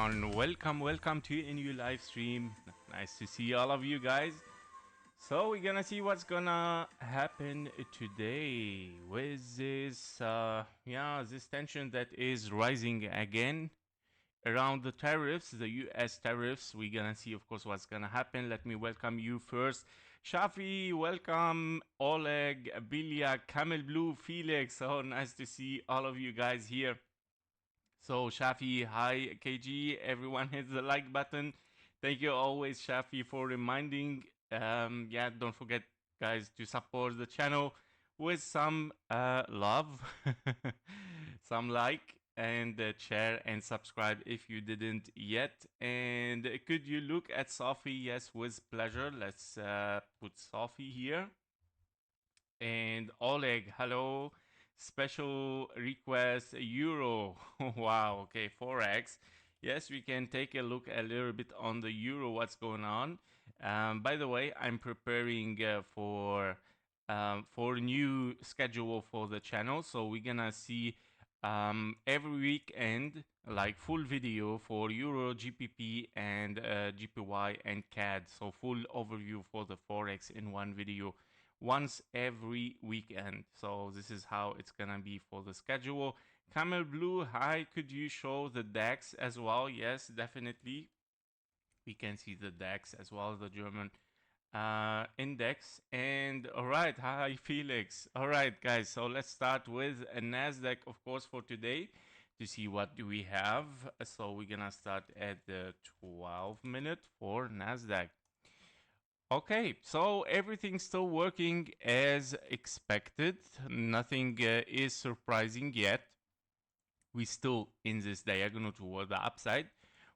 everyone, welcome to a new live stream. Nice to see all of you guys. So we're gonna see what's gonna happen today with this tension that is rising again around the tariffs, the US tariffs. We're gonna see, of course, what's gonna happen. Let me welcome you first. Shafi, welcome. Oleg, Bilia, Camel Blue, Felix. So nice to see all of you guys here. So Shafi, hi KG, everyone hit the like button. Thank you always Shafi for reminding. Don't forget guys to support the channel with some love, some like, and share and subscribe if you didn't yet. And could you look at SOFI? Yes, with pleasure. Let's put SOFI here. And Oleg, hello. Special request euro. Wow, okay, Forex. Yes, we can take a look a little bit on the euro, what's going on. By the way, I'm preparing for a new schedule for the channel. So we're gonna see every weekend like full video for euro, GBP, and GPY and CAD. So full overview for the Forex in one video once every weekend. So this is how it's gonna be for the schedule. Camel Blue, hi, could you show the DAX as well? Yes, definitely. We can see the DAX as well, the German index. And all right, hi Felix. All right, guys, so let's start with a NASDAQ, of course, for today to see what do we have. So we're gonna start at the 12-minute for NASDAQ. Okay, so everything's still working as expected. Nothing is surprising yet. We still in this diagonal toward the upside,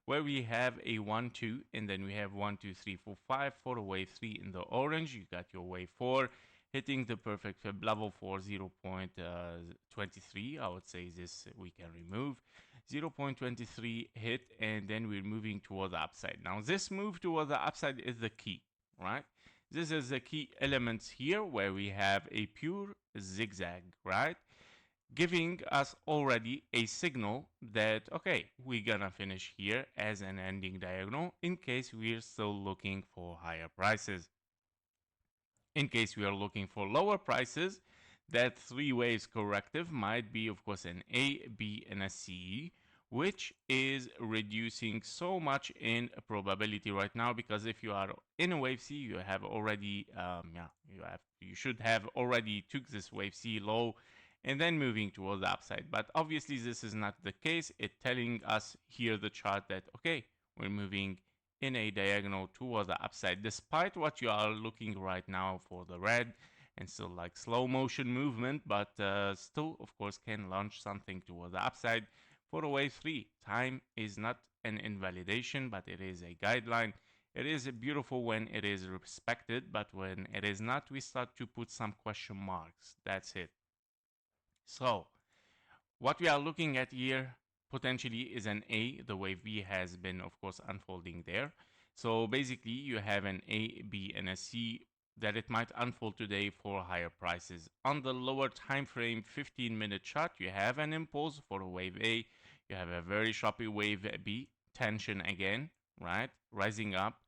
where we have a 1, 2, and then we have 1, 2, 3, 4, 5 for a wave 3 in the orange. You got your wave 4 hitting the perfect fib level for 0.23. I would say this we can remove. 0.23 hit, and then we're moving toward the upside. Now this move toward the upside is the key, right? This is the key elements here where we have a pure zigzag, right? Giving us already a signal that, okay, we're gonna finish here as an ending diagonal in case we're still looking for higher prices. In case we are looking for lower prices, that three waves corrective might be, of course, an A, B, and a C, which is reducing so much in probability right now, because if you are in a wave C, you have already, you should have already took this wave C low and then moving towards the upside. But obviously this is not the case. It's telling us here the chart that, okay, we're moving in a diagonal towards the upside, despite what you are looking right now for the red and still like slow motion movement, but still, of course, can launch something towards the upside for a wave 3. Time is not an invalidation, but it is a guideline. It is beautiful when it is respected, but when it is not, we start to put some question marks. That's it. So what we are looking at here potentially is an A. The wave B has been, of course, unfolding there. So basically you have an A, B, and a C that it might unfold today for higher prices. On the lower time frame 15-minute chart, you have an impulse for a wave A. You have a very choppy wave B, tension again, right? Rising up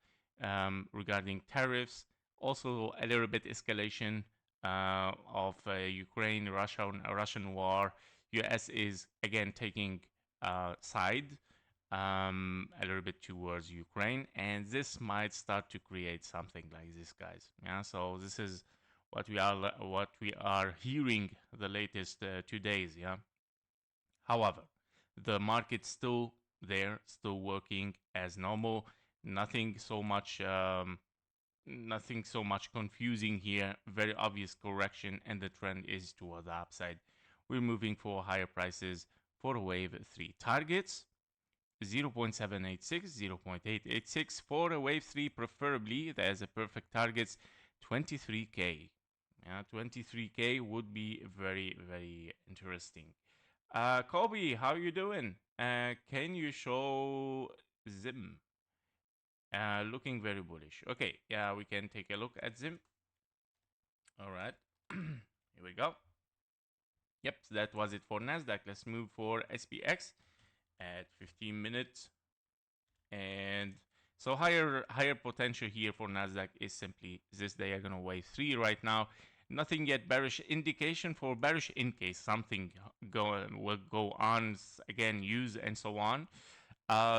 regarding tariffs. Also a little bit escalation of Ukraine, Russian war. US is again taking side a little bit towards Ukraine, and this might start to create something like this, guys. Yeah, so this is what we are hearing the latest 2 days. Yeah. However, the market's still there, still working as normal. Nothing so much confusing here. Very obvious correction, and the trend is toward the upside. We're moving for higher prices for wave 3. Targets 0.786, 0.886 for a wave 3, preferably. There's a perfect targets 23k. 23k would be very, very interesting. Kobe, how you doing? Can you show Zim? Looking very bullish. Okay, yeah, we can take a look at Zim. All right, here we go. Yep, so that was it for NASDAQ. Let's move for SPX at 15 minutes. And so higher potential here for NASDAQ is simply this diagonal wave 3 right now. Nothing yet bearish. Indication for bearish in case something will go on again, use and so on.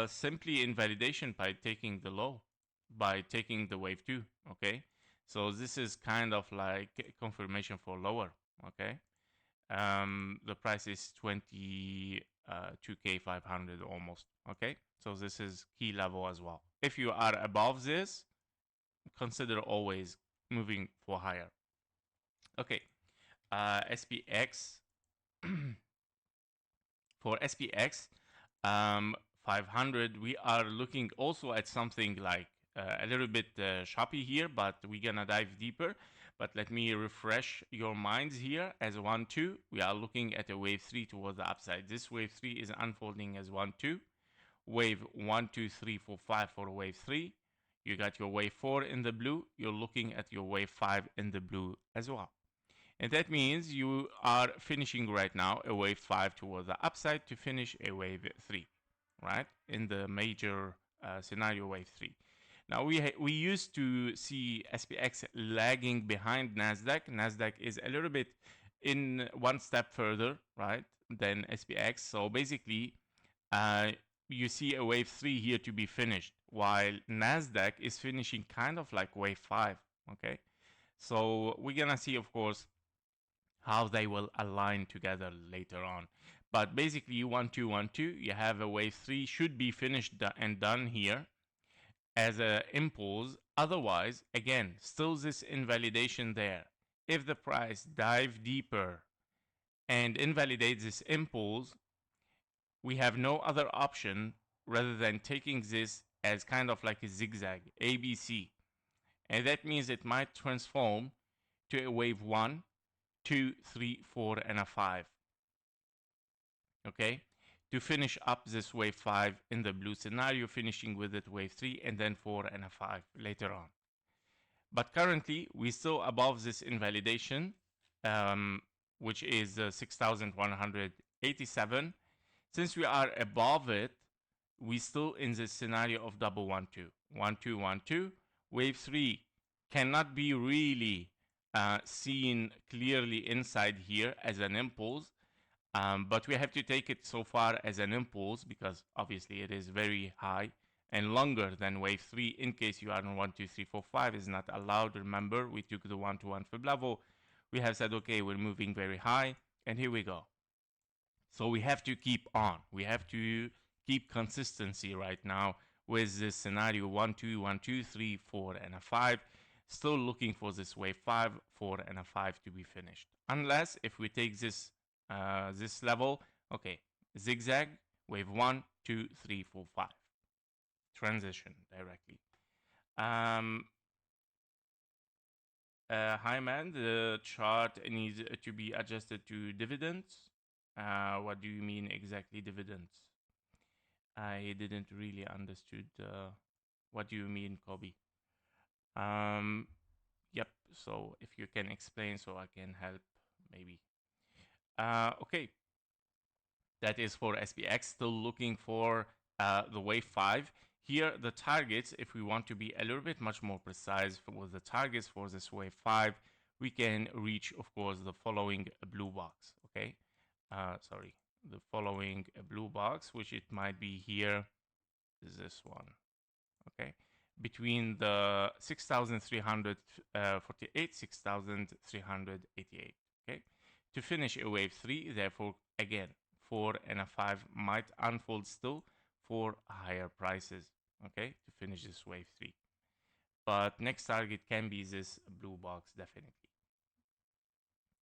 Simply invalidation by taking the low, by taking the wave 2. Okay, so this is kind of like confirmation for lower. Okay, the price is 22k 500 almost. Okay, so this is key level as well. If you are above this, consider always moving for higher. Okay, SPX. For SPX 500, we are looking also at something like a little bit choppy here, but we're gonna dive deeper. But let me refresh your minds here. As 1-2, we are looking at a wave 3 towards the upside. This wave 3 is unfolding as 1-2. Wave 1, 2, 3, 4, 5 for wave 3. You got your wave 4 in the blue. You're looking at your wave 5 in the blue as well. And that means you are finishing right now a wave 5 towards the upside to finish a wave 3, right? In the major scenario, wave 3. Now we used to see SPX lagging behind NASDAQ. NASDAQ is a little bit in one step further, right, than SPX. So basically, you see a wave 3 here to be finished, while NASDAQ is finishing kind of like wave 5, okay? So we're gonna see, of course, how they will align together later on. But basically 1, 2, 1, 2, you have a wave 3 should be finished and done here as an impulse. Otherwise, again, still this invalidation there. If the price dive deeper and invalidate this impulse, we have no other option rather than taking this as kind of like a zigzag, ABC. And that means it might transform to a wave 1, 2, 3, 4, and a 5. Okay, to finish up this wave 5 in the blue scenario, finishing with it wave 3 and then 4 and a 5 later on. But currently, we're still above this invalidation, which is 6,187. Since we are above it, we still in this scenario of double 1, 2. 1, 2, 1, 2. Wave 3 cannot be really seen clearly inside here as an impulse, but we have to take it so far as an impulse because obviously it is very high and longer than wave 3. In case you are on 1, 2, 3, 4, 5 is not allowed. Remember, we took the 1-to-1 fib level. We have said, okay, we're moving very high, and here we go. So we have to keep on. We have to keep consistency right now with this scenario 1, 2, 1, 2, 3, 4, and a 5. Still looking for this wave 5, 4, and a 5 to be finished. Unless if we take this this level, okay, zigzag, wave 1, 2, 3, 4, 5. Transition directly. Hi man, the chart needs to be adjusted to dividends. What do you mean exactly dividends? I didn't really understood what do you mean, Kobe. Yep, so if you can explain so I can help maybe. Okay, that is for SPX. Still looking for the wave 5. Here, the targets, if we want to be a little bit much more precise with the targets for this wave 5, we can reach, of course, the following blue box, okay? Sorry, the following blue box, which it might be here, is this one, okay? Between the 6,348, 6,388, okay? To finish a wave 3, therefore, again, 4 and a 5 might unfold still for higher prices, okay, to finish this wave 3. But next target can be this blue box, definitely.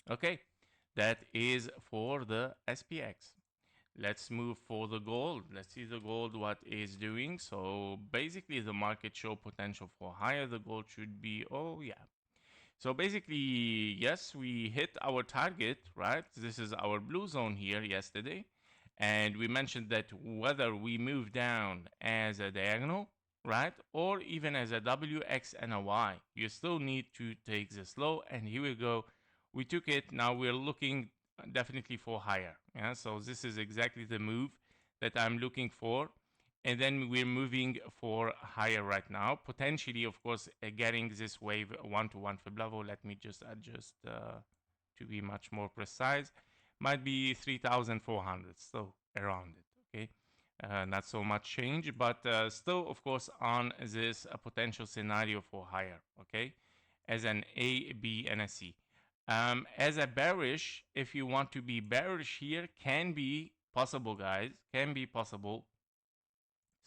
Okay, that is for the SPX. Let's move for the gold. Let's see the gold what is doing. So basically the market show potential for higher. The gold should be, oh yeah. So basically, yes, we hit our target, right? This is our blue zone here yesterday. And we mentioned that whether we move down as a diagonal, right, or even as a W, X, and a Y, you still need to take this low. And here we go. We took it. Now we're looking definitely for higher. Yeah, so this is exactly the move that I'm looking for. and then we're moving for higher right now, potentially, of course, getting this wave 1-to-1 fib level. Let me just adjust to be much more precise. Might be 3,400, so around it. Okay, not so much change, but still, of course, on this potential scenario for higher. Okay, as an A, B, and a C. As a bearish, if you want to be bearish here, can be possible, guys, can be possible.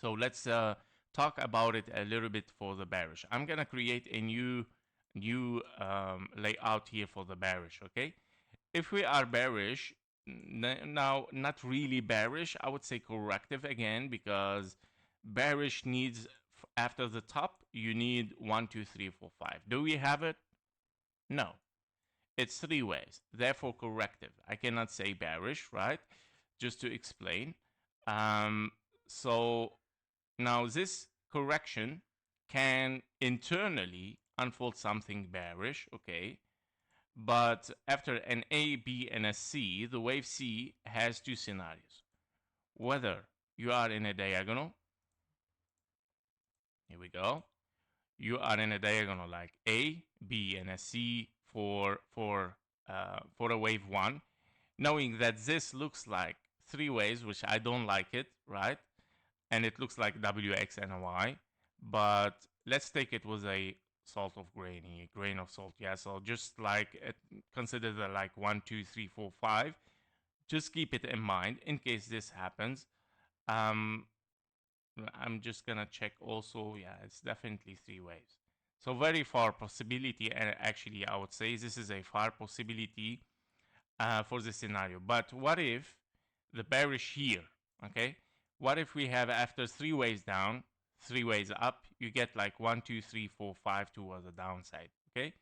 So let's talk about it a little bit for the bearish. I'm gonna create a new layout here for the bearish. Okay, if we are bearish now, not really bearish, I would say corrective again, because bearish needs after the top you need 1, 2, 3, 4, 5. Do we have it? No. It's three ways, therefore corrective. I cannot say bearish, right? Just to explain. So now this correction can internally unfold something bearish, okay? But after an A, B, and a C, the wave C has two scenarios. Whether you are in a diagonal, here we go, you are in a diagonal like A, B, and a C for a wave 1, knowing that this looks like three ways, which I don't like it, right? And it looks like W, X, and a Y, but let's take it with a salt of grain of salt. Yeah, so just like consider the like 1, 2, 3, 4, 5. Just keep it in mind in case this happens. I'm just gonna check also. Yeah, it's definitely three waves. So very far possibility, and actually I would say this is a far possibility for this scenario. But what if the bearish here, okay? What if we have after three waves down, three waves up, you get like 1, 2, 3, 4, 5 towards the downside, okay?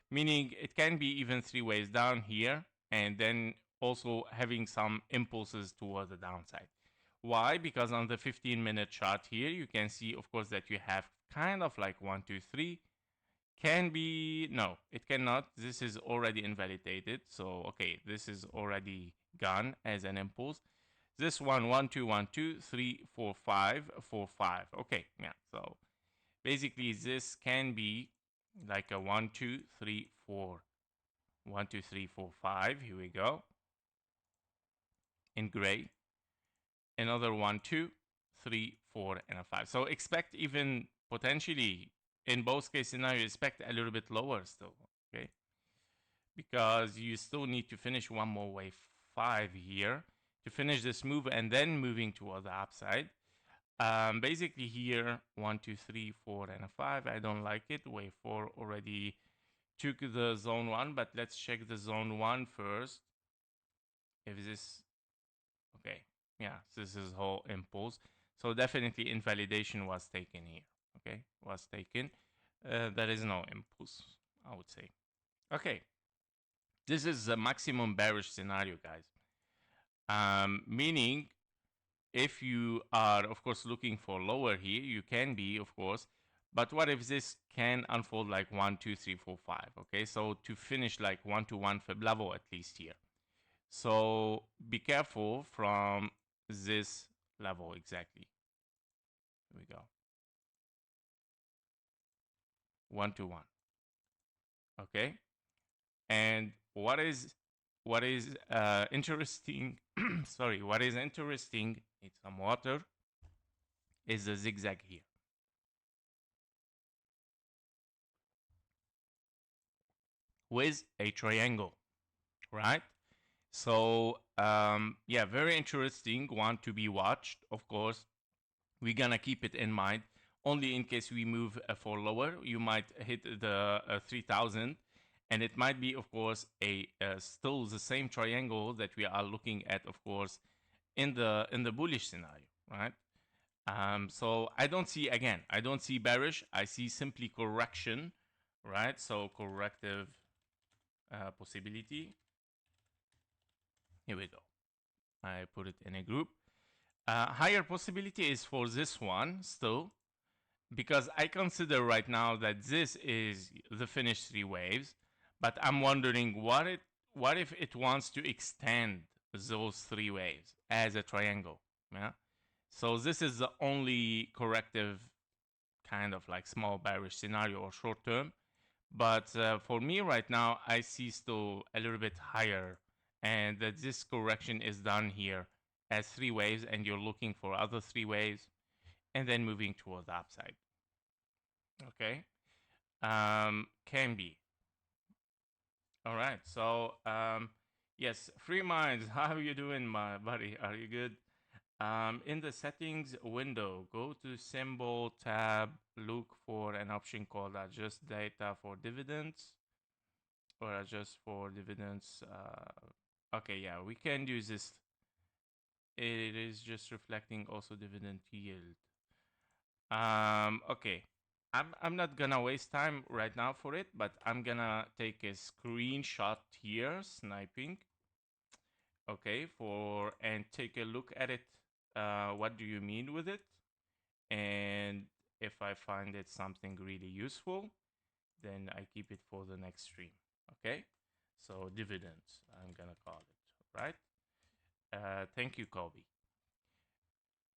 Meaning it can be even three waves down here, and then also having some impulses towards the downside. Why? Because on the 15-minute chart here, you can see, of course, that you have kind of like 1, 2, 3. Can be, no, it cannot. This is already invalidated. So, okay, this is already gone as an impulse. This one, 1, 2, 1, 2, 3, 4, 5, 4, 5. Okay, yeah. So basically, this can be like a 1, 2, 3, 4. 1, 2, 3, 4, 5. Here we go. In gray. Another 1, 2, 3, 4, and a 5. So expect even potentially in both case scenarios, expect a little bit lower still, okay? Because you still need to finish one more wave 5 here to finish this move, and then moving toward the upside. Basically here, 1, 2, 3, 4, and a 5. I don't like it. Wave 4 already took the zone 1, but let's check the zone 1 first. If this, okay, yeah, this is whole impulse. So definitely invalidation was taken here, okay, was taken. There is no impulse, I would say. Okay, this is the maximum bearish scenario, guys. Meaning, if you are, of course, looking for lower here, you can be, of course. But what if this can unfold like 1, 2, 3, 4, 5? Okay, so to finish like 1-to-1 fib level at least here. So be careful from this level exactly. Here we go. 1-to-1. Okay, and what is interesting? Sorry, what is interesting? Need some water. Is the zigzag here? With a triangle, right? So yeah, very interesting one to be watched. Of course, we're gonna keep it in mind. Only in case we move for lower, you might hit the 3000, and it might be, of course, a still the same triangle that we are looking at, of course, in the bullish scenario, right? So I don't see, again, I don't see bearish. I see simply correction, right? So corrective possibility. Here we go. I put it in a group. Higher possibility is for this one still, because I consider right now that this is the finished three waves, but I'm wondering what if it wants to extend those three waves as a triangle. Yeah, So this is the only corrective kind of like small bearish scenario or short term. But for me right now, I see still a little bit higher, and that this correction is done here as 3 waves, and you're looking for other 3 waves, and then moving towards the upside. Okay, can be. All right. So yes, free minds. How are you doing, my buddy? Are you good? In the settings window, go to symbol tab, look for an option called adjust data for dividends or adjust for dividends. Okay, yeah, we can use this. It is just reflecting also dividend yield. Okay. I'm not gonna waste time right now for it, but I'm gonna take a screenshot here, sniping. Okay, and take a look at it. What do you mean with it? And if I find it something really useful, then I keep it for the next stream. Okay, so dividends, I'm gonna call it, right? Thank you, Kobe.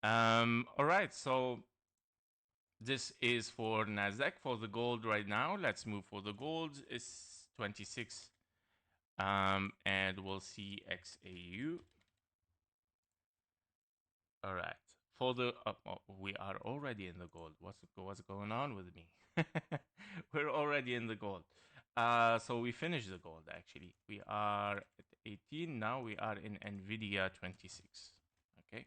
All right, so this is for NASDAQ. For the gold right now, let's move for the gold. It's 26, and we'll see XAU. All right. For the we are already in the gold. What's going on with me? We're already in the gold. So we finished the gold actually. We are at 18 now. We are in Nvidia 26. Okay.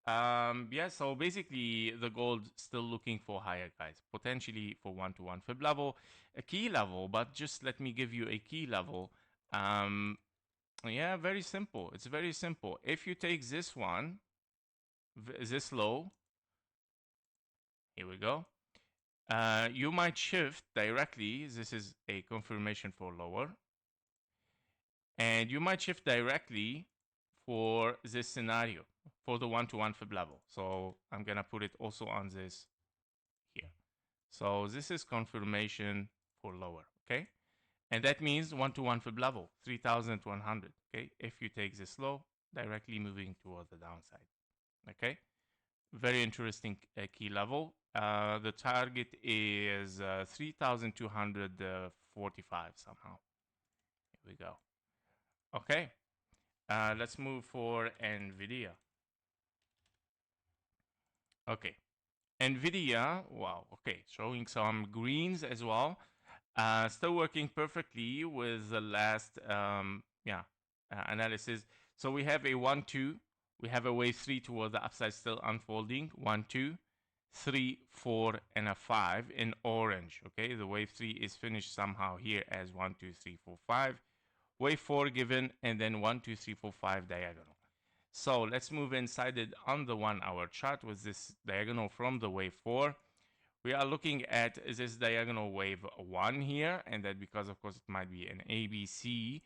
Yeah. So basically, the gold still looking for higher, guys. Potentially for 1-to-1 fib level, a key level. But just let me give you a key level. Yeah, very simple. It's very simple. If you take this one, this low, here we go. You might shift directly. This is a confirmation for lower. And you might shift directly for this scenario, for the 1-to-1 fib level. So I'm going to put it also on this here. So this is confirmation for lower, okay? And that means 1-to-1 fib level, 3,100, okay? If you take this low, directly moving towards the downside, okay? Very interesting key level. The target is 3,245 somehow. Here we go. Okay. Let's move for Nvidia. Okay. Nvidia, wow. Okay, showing some greens as well. Still working perfectly with the last analysis. So we have a 1-2. We have a wave 3 toward the upside still unfolding. 1-2, 3, 4, and a 5 in orange. Okay, the wave 3 is finished somehow here as 1, 2, 3, 4, 5. Wave 4 given, and then 1, 2, 3, 4, 5 diagonal. So let's move inside it on the 1-hour chart with this diagonal from the wave 4. We are looking at this diagonal wave 1 here, and that because of course it might be an ABC.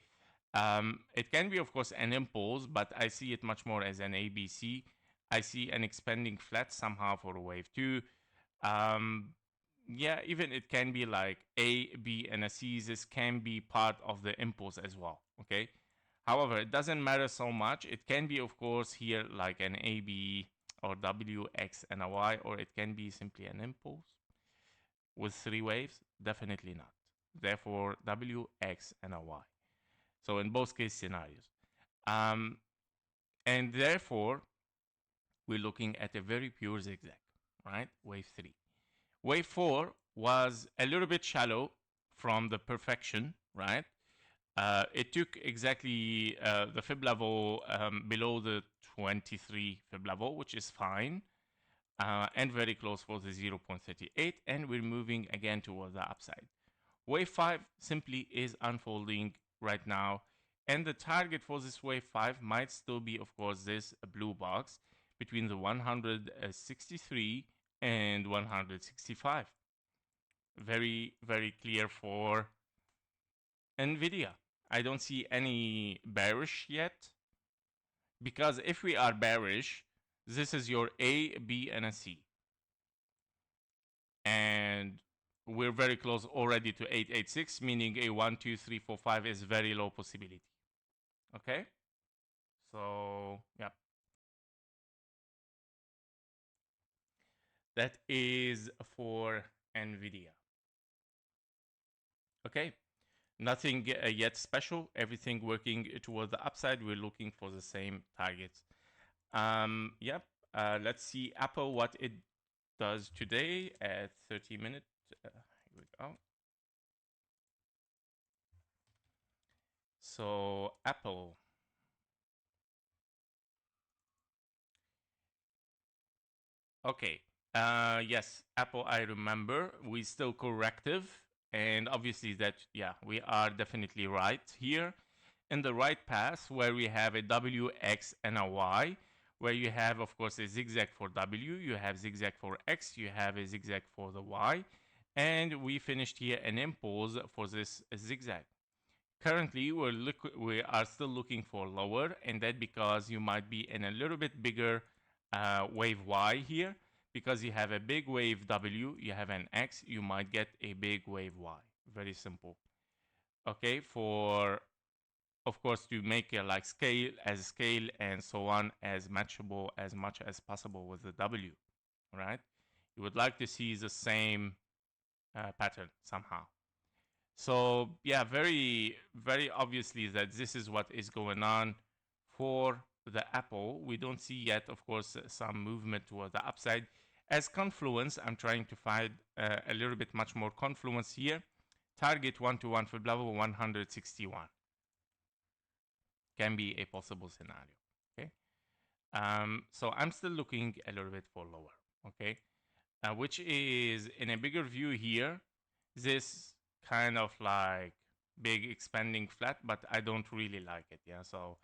It can be of course an impulse, but I see it much more as an ABC. I see an expanding flat somehow for wave 2. Yeah, even it can be like A, B, and a C. This can be part of the impulse as well, okay? However, it doesn't matter so much. It can be, of course, here like an AB or W, X, and a Y, or it can be simply an impulse with 3 waves. Definitely not. Therefore, W, X, and a Y. So in both case scenarios. And therefore, we're looking at a very pure zigzag, right? Wave 3. Wave 4 was a little bit shallow from the perfection, right? It took exactly the fib level below the 23 fib level, which is fine, and very close for the 0.38, and we're moving again towards the upside. Wave 5 simply is unfolding right now, and the target for this wave 5 might still be, of course, this blue box between the 163 and 165. Very, very clear for Nvidia. I don't see any bearish yet, because if we are bearish, this is your A, B, and a C. And we're very close already to 886, meaning a 1, 2, 3, 4, 5 is very low possibility. Okay? So, yeah. That is for Nvidia. Okay, nothing yet special. Everything working towards the upside. We're looking for the same targets. Yep. Let's see Apple what it does today at 30 minutes. Here we go. So Apple. Okay. Yes, Apple. I remember we still corrective, and obviously that yeah we are definitely right here in the right path where we have a W, X, and a Y. Where you have, of course, a zigzag for W, you have zigzag for X, you have a zigzag for the Y, and we finished here an impulse for this zigzag. Currently, we are still looking for lower, and that because you might be in a little bit bigger wave Y here, because you have a big wave W, you have an X, you might get a big wave Y. Very simple. Okay, for of course to make it like scale and so on as matchable as much as possible with the W, right? You would like to see the same pattern somehow. So yeah, very obviously that this is what is going on for the Apple. We don't see yet, of course, some movement toward the upside. As confluence, I'm trying to find a little bit much more confluence here. Target 1-to-1 Fib level 161 can be a possible scenario. Okay, so I'm still looking a little bit for lower. Okay, which is in a bigger view here. This kind of like big expanding flat, but I don't really like it. Yeah, so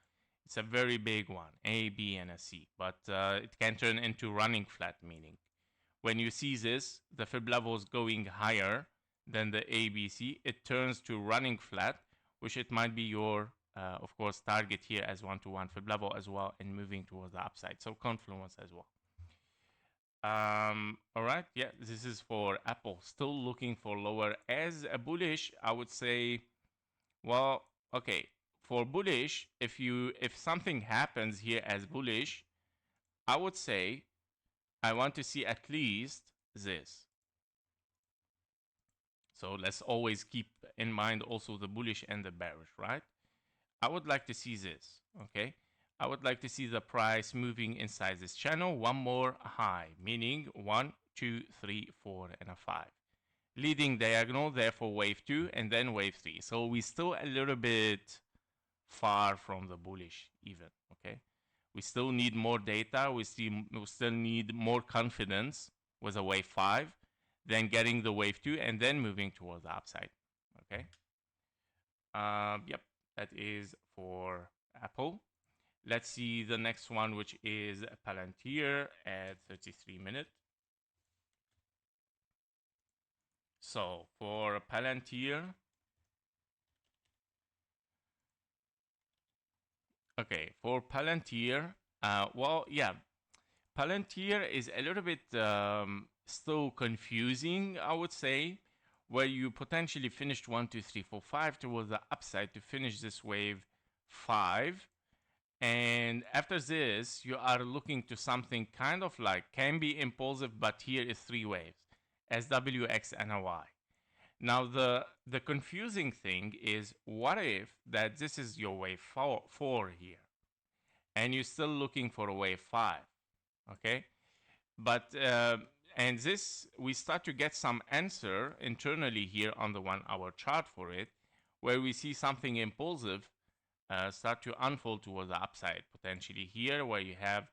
it's a very big one, A, B, and a C, but it can turn into running flat, meaning when you see this, the fib levels going higher than the ABC, it turns to running flat, which it might be your, of course, target here as 1-to-1 fib level as well, and moving towards the upside. So confluence as well. All right, yeah, this is for Apple. Still looking for lower. As a bullish, I would say, well, okay, for bullish, if something happens here as bullish, I would say I want to see at least this. So let's always keep in mind also the bullish and the bearish, right? I would like to see this, okay? I would like to see the price moving inside this channel, one more high, meaning 1, 2, 3, 4, and a 5. Leading diagonal, therefore wave 2, and then wave 3. So we still a little bit far from the bullish even, okay? We still need more data, we still need more confidence with a wave 5, then getting the wave 2, and then moving towards the upside, okay? Yep, that is for Apple. Let's see the next one, which is Palantir at 33 minutes. So for Palantir, okay, for Palantir, well, yeah, Palantir is a little bit still confusing, I would say, where you potentially finished 1, 2, 3, 4, 5 towards the upside to finish this wave 5. And after this, you are looking to something kind of like can be impulsive, but here is 3 waves, SW, X, and a Y. Now the confusing thing is, what if that this is your wave 4 here, and you're still looking for a wave 5, okay? But and this we start to get some answer internally here on the 1-hour chart for it, where we see something impulsive start to unfold towards the upside potentially here, where you have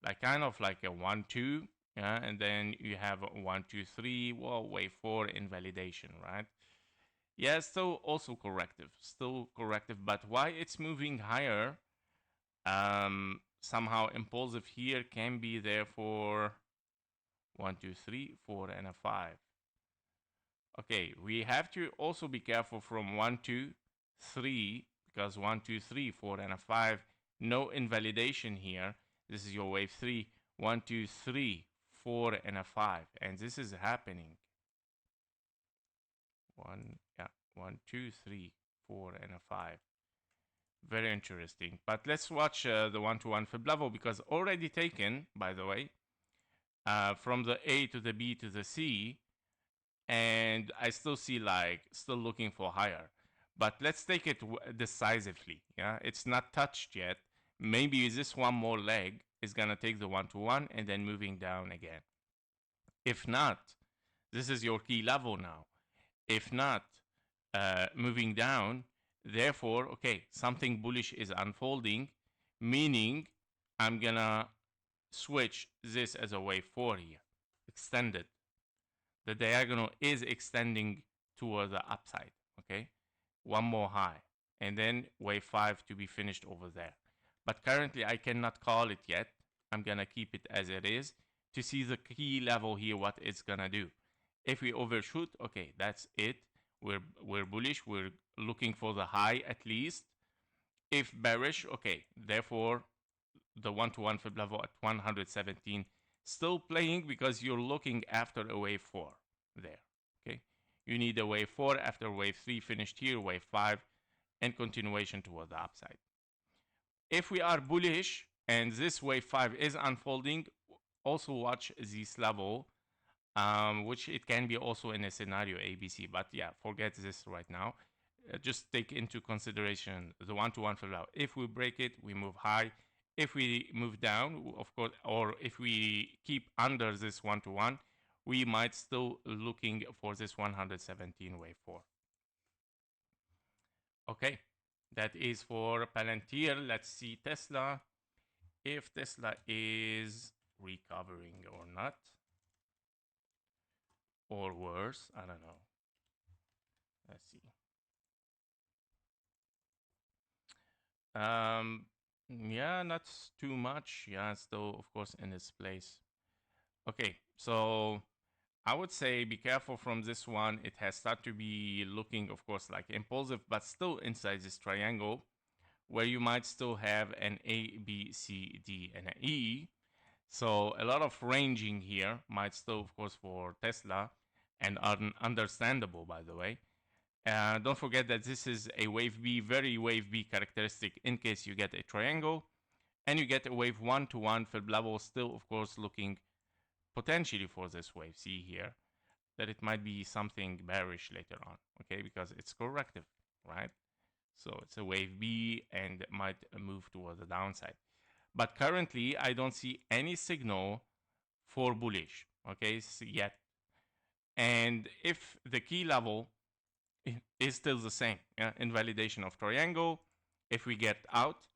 like kind of like a 1-2, yeah, and then you have a 1-2-3, well, wave 4 invalidation, right? Yeah, still also corrective, but why it's moving higher, somehow impulsive here can be there for 1, 2, 3, 4, and a 5. Okay, we have to also be careful from 1, 2, 3, because 1, 2, 3, 4, and a 5, no invalidation here. This is your wave 3, 1, 2, 3, 4, and a 5, and this is happening. 1, yeah, 1, 2, 3, 4, and a 5. Very interesting. But let's watch the 1-to-1 fib level, because already taken, by the way, from the A to the B to the C, and I still see like still looking for higher. But let's take it decisively. Yeah, it's not touched yet. Maybe this one more leg is gonna take the 1-to-1 and then moving down again. If not, this is your key level now. If not, moving down, therefore, okay, something bullish is unfolding, meaning I'm gonna switch this as a wave 4 here, extended. The diagonal is extending toward the upside, okay? One more high, and then wave 5 to be finished over there. But currently I cannot call it yet. I'm gonna keep it as it is to see the key level here, what it's gonna do. If we overshoot, okay, that's it. We're bullish. We're looking for the high at least. If bearish, okay, therefore the 1-to-1 fib level at 117 still playing because you're looking after a wave 4 there. Okay, you need a wave 4 after wave 3 finished here, wave 5, and continuation toward the upside. If we are bullish and this wave 5 is unfolding, also watch this level, which it can be also in a scenario ABC, but yeah, forget this right now. Just take into consideration the 1-to-1 fib level. If we break it, we move high. If we move down, of course, or if we keep under this 1-to-1, we might still looking for this 117 wave 4. Okay, that is for Palantir. Let's see Tesla, if Tesla is recovering or not, or worse, I don't know. Let's see. Yeah, not too much. Yeah, still, of course, in its place. Okay, so I would say be careful from this one. It has started to be looking, of course, like impulsive, but still inside this triangle where you might still have an A, B, C, D, and an E. So a lot of ranging here might still, of course, for Tesla, and understandable, by the way. Don't forget that this is a wave B, very wave B characteristic in case you get a triangle, and you get a wave 1-to-1 fib level, still, of course, looking potentially for this wave C here, that it might be something bearish later on, okay, because it's corrective, right? So it's a wave B and it might move towards the downside. But currently, I don't see any signal for bullish, okay, yet. And if the key level is still the same, invalidation of triangle, if we get out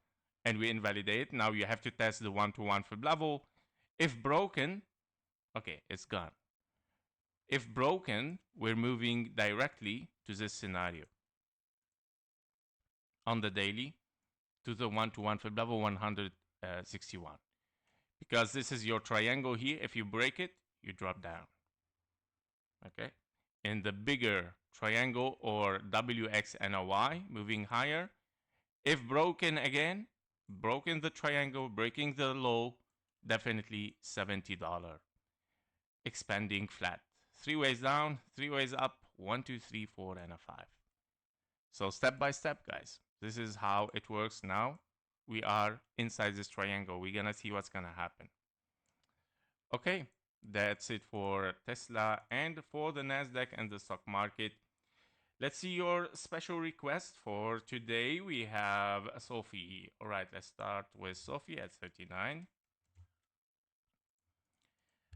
and we invalidate, now you have to test the 1-to-1 fib level. If broken, okay, it's gone. If broken, we're moving directly to this scenario on the daily to the 1-to-1 fib level 161, because this is your triangle here. If you break it, you drop down, okay? In the bigger triangle or WX and a Y moving higher, if broken again, broken the triangle, breaking the low, definitely $70, expanding flat. 3 ways down, 3 ways up, 1, 2, 3, 4, and a 5. So step by step, guys. This is how it works now. We are inside this triangle. We're gonna see what's gonna happen. Okay, that's it for Tesla and for the NASDAQ and the stock market. Let's see your special request for today. We have SOFI. All right, let's start with SOFI at 39.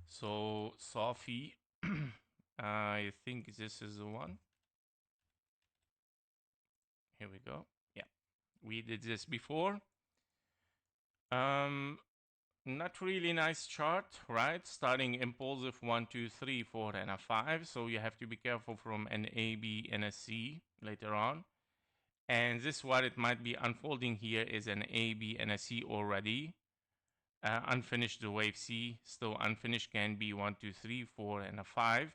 So SOFI, I think this is the one. Here we go. Yeah, we did this before. Not really nice chart, right? Starting impulsive 1, 2, 3, 4, and a 5. So you have to be careful from an A, B, and a C later on. And this what it might be unfolding here is an A, B, and a C already. Unfinished, the wave C, still unfinished, can be 1, 2, 3, 4, and a 5.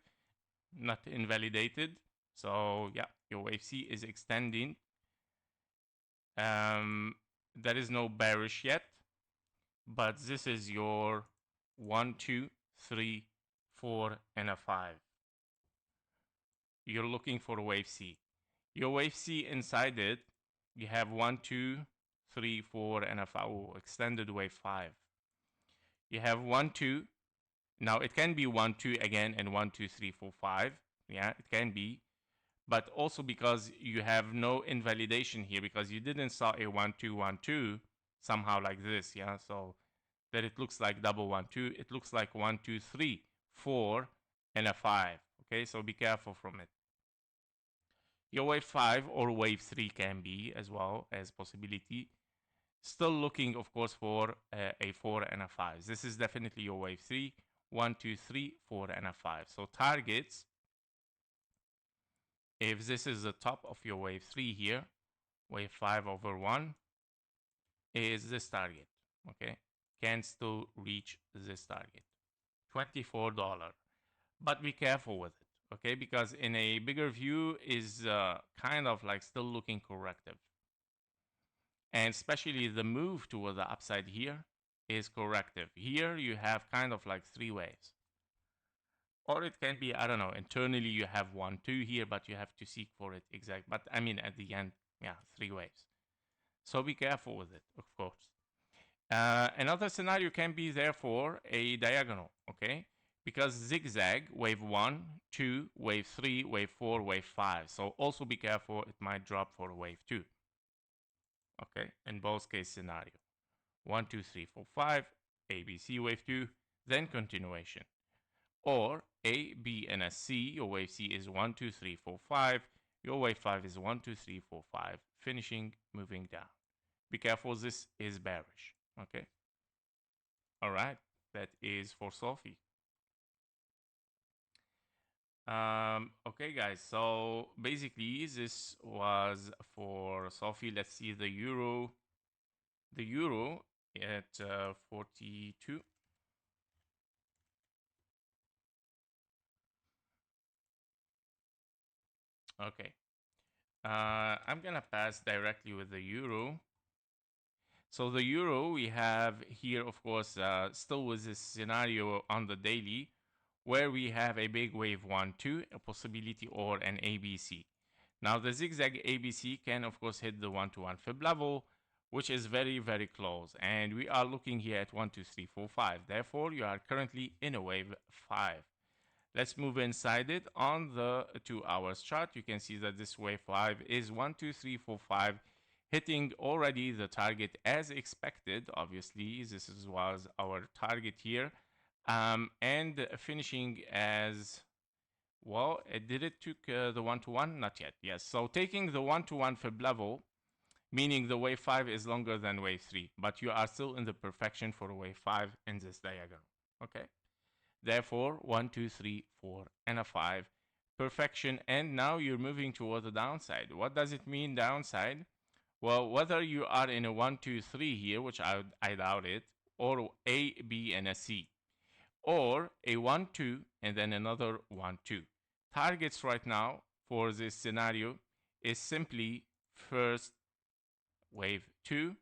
Not invalidated. So yeah, your wave C is extending. There is no bearish yet, but this is your 1, 2, 3, 4, and a 5. You're looking for wave C. Your wave C inside it, you have 1, 2, 3, 4, and a 5. Oh, extended wave 5. You have 1, 2, Now it can be 1 2 again and 1 2 3 4 5. Yeah, it can be, but also because you have no invalidation here because you didn't saw a 1 2 1 2 somehow like this. Yeah, so that it looks like double 1 2. It looks like 1 2 3 4 and a 5. Okay, so be careful from it. Your wave 5 or wave 3 can be as well as possibility. Still looking, of course, for a 4 and a 5. This is definitely your wave 3. 1 2 3 4 and a 5. So targets, if this is the top of your wave 3 here, wave 5 over 1 is this target. Okay, can still reach this target, $24. But be careful with it, okay, because in a bigger view is kind of like still looking corrective, and especially the move toward the upside here is corrective. Here you have kind of like three waves, or it can be, I don't know, internally you have 1 2 here, but you have to seek for it exact. But I mean at the end, yeah, three waves, so be careful with it, of course. Another scenario can be therefore a diagonal, okay, because zigzag, wave 1 2 wave 3 wave 4 wave 5, so also be careful, it might drop for wave 2, okay, in both case scenario. 1 2 3 4 5 ABC wave 2, then continuation, or A B and a C. Your wave C is 1 2 3 4 5, your wave 5 is 1 2 3 4 5, finishing moving down. Be careful, this is bearish, okay. All right, that is for SOFI. Okay, guys, so basically this was for SOFI. Let's see the euro. The euro at 42. Okay, I'm gonna pass directly with the euro. So the euro, we have here, of course, still with this scenario on the daily, where we have a big wave 1 2, a possibility, or an ABC. Now the zigzag ABC can of course hit the 1 to 1 fib level, which is very, very close, and we are looking here at 1 2 3 4 5. Therefore you are currently in a wave 5. Let's move inside it. On the 2 hours chart, you can see that this wave 5 is 1 2 3 4 5, hitting already the target as expected. Obviously this was our target here, and finishing as well. Did it took the 1 to 1? Not yet. Yes, so taking the 1 to 1 fib level, meaning the wave 5 is longer than wave 3, but you are still in the perfection for wave 5 in this diagram, okay. Therefore 1 2 3 4 and a 5, perfection, and now you're moving toward the downside. What does it mean, downside? Well, whether you are in a 1 2 3 here, which I doubt it, or A B and a C, or a 1 2 and then another 1 2. Targets right now for this scenario is simply first wave 2,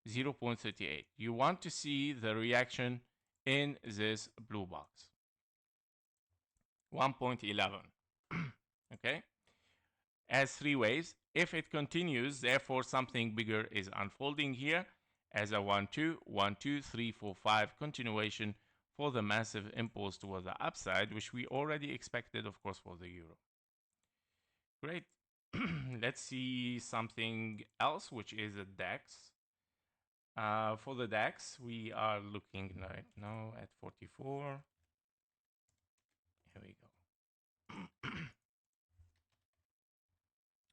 0.38. You want to see the reaction in this blue box, 1.11. Okay, as three waves. If it continues, therefore something bigger is unfolding here as a 1 2 1 2 3 4 5 continuation for the massive impulse toward the upside, which we already expected, of course, for the euro. Great. Let's see something else, which is a DAX. For the DAX, we are looking right now at 44. Here we go.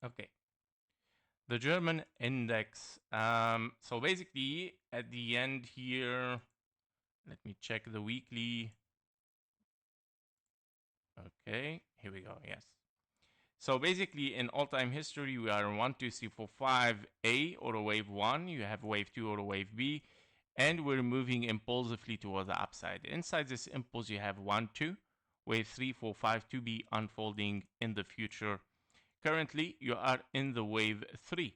Okay. The German index. So basically, at the end here, let me check the weekly. Okay, here we go. Yes. So basically, in all-time history, we are in 1 2 3 4 5 A or a wave 1. You have wave 2 or a wave B, and we're moving impulsively toward the upside. Inside this impulse, you have 1 2, wave 3 4 5 to be unfolding in the future. Currently, you are in the wave 3.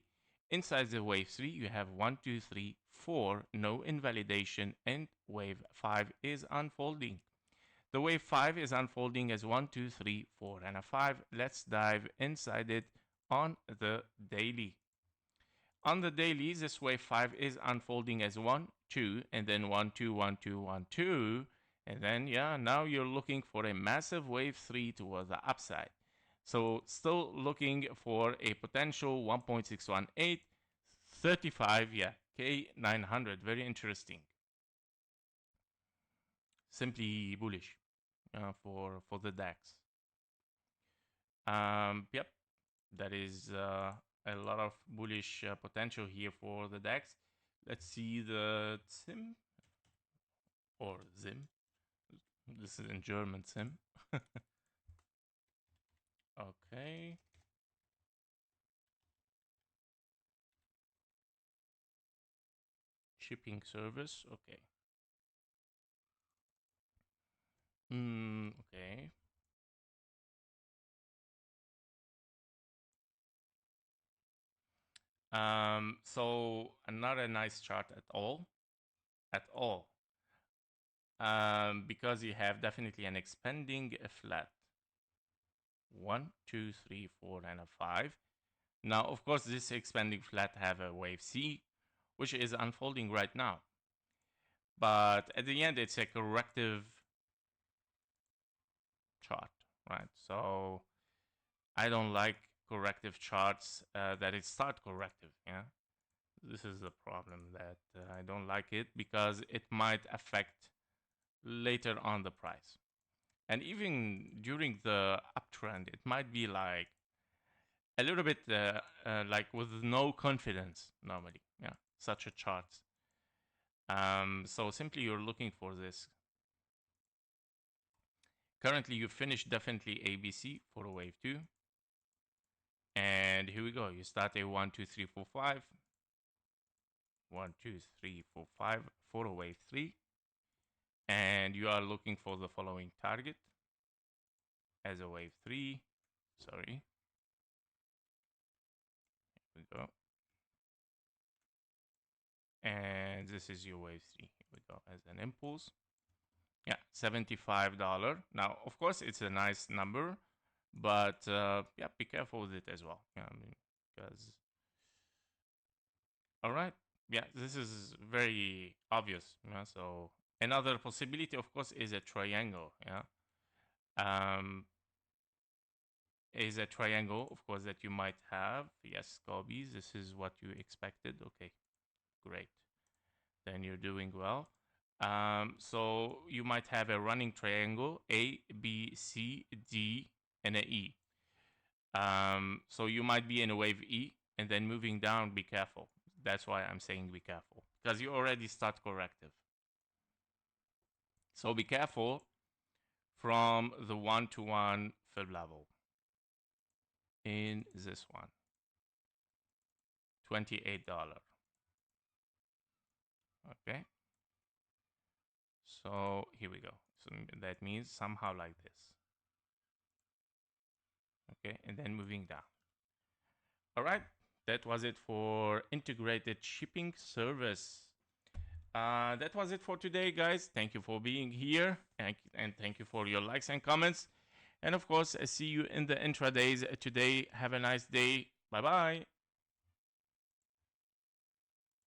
Inside the wave 3, you have 1 2 3 4, no invalidation, and wave 5 is unfolding. The wave 5 is unfolding as 1 2 3 4 and a 5. Let's dive inside it on the daily. On the daily, this wave 5 is unfolding as 1 2 and then 1 2 1 2 1 2, And then, yeah, now you're looking for a massive wave 3 towards the upside. So still looking for a potential 1.618, 35, yeah, K900. Very interesting. Simply bullish for the DAX. Yep, that is a lot of bullish potential here for the DAX. Let's see the SIM or ZIM. This is in German, SIM. Okay. Shipping service. Okay. Okay. So not a nice chart at all. At all. Because you have definitely an expanding flat. 1, 2, 3, 4, and a 5. Now, of course, this expanding flat have a wave C, which is unfolding right now. But at the end, it's a corrective chart, right? So I don't like corrective charts that it start corrective, yeah? This is the problem that I don't like it because it might affect later on the price. And even during the uptrend, it might be like a little bit like with no confidence normally, yeah, such a chart. So simply you're looking for this. Currently you finished definitely ABC for a wave 2. And here we go. You start a 1, 2, 3, 4, 5. 1, 2, 3, 4, 5 for a wave 3. And you are looking for the following target as a wave 3. Sorry. Here we go. And this is your wave 3. Here we go as an impulse. Yeah, $75. Now, of course, it's a nice number, but yeah, be careful with it as well. Yeah, I mean, because all right, yeah, this is very obvious. Yeah, so another possibility, of course, is a triangle. Yeah, is a triangle, of course, that you might have. Yes, Gobies, this is what you expected. Okay, great. Then you're doing well. So you might have a running triangle, A, B, C, D, and an E. So you might be in a wave E, and then moving down, be careful. That's why I'm saying be careful, because you already start corrective. So be careful from the 1-to-1 fib level in this one. $28. Okay. So here we go. So that means somehow like this. Okay, and then moving down. All right, that was it for integrated shipping service. That was it for today, guys. Thank you for being here, and thank you for your likes and comments. And of course, I see you in the intradays today. Have a nice day. Bye bye.